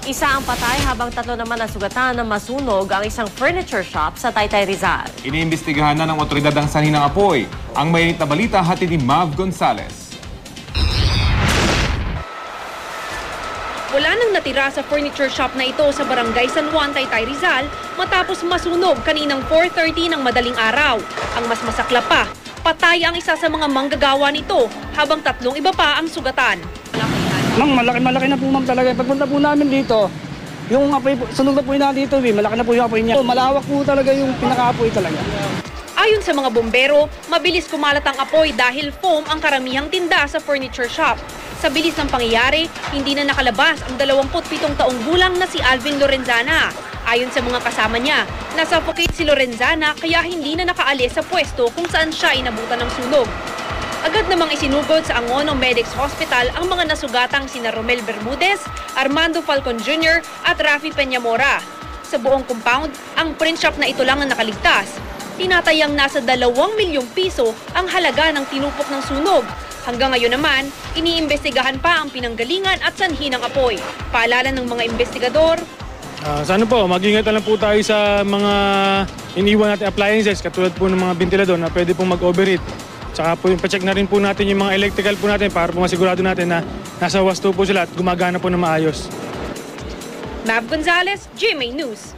Isa ang patay habang 3 naman ang sugatan na masunog ang isang furniture shop sa Taytay, Rizal. Iniimbestigahan na ng otoridad ang sanhi ng apoy. Ang mainit na balita hatid ni Mav Gonzalez. Wala nang natira sa furniture shop na ito sa Barangay San Juan, Taytay, Rizal matapos masunog kaninang 4:30 ng madaling araw. Ang mas masakla pa, patay ang isa sa mga manggagawa nito habang 3 iba pa ang sugatan. Ma'am, malaki na po ma'am talaga. Pagpunta po namin dito, yung apoy, sunog na po na dito, malaki na po yung apoy niya. Malawak po talaga yung pinaka-apoy talaga. Ayon sa mga bombero, mabilis kumalat ang apoy dahil foam ang karamihang tinda sa furniture shop. Sa bilis ng pangyayari, hindi na nakalabas ang 27 taong gulang na si Alvin Lorenzana. Ayon sa mga kasama niya, nasuffocate si Lorenzana kaya hindi na nakaalis sa pwesto kung saan siya inabutan ng sunog. Agad namang isinugod sa Angono Medics Hospital ang mga nasugatang sina Romel Bermudez, Armando Falcon Jr. at Rafi Peñamora. Sa buong compound, ang print shop na ito lang ang nakaligtas. Tinatayang nasa 2 milyong piso ang halaga ng tinupok ng sunog. Hanggang ngayon naman, iniimbestigahan pa ang pinanggalingan at sanhi ng apoy. Paalala ng mga investigador, sana po, mag-ingat na lang po tayo sa mga iniwan natin appliances katulad po ng mga ventilador na pwede pong mag-overheat. Tsaka po, pa-check na rin po natin yung mga electrical po natin para po masigurado natin na nasa wasto po sila at gumagana po na maayos. Mav Gonzalez, GMA News.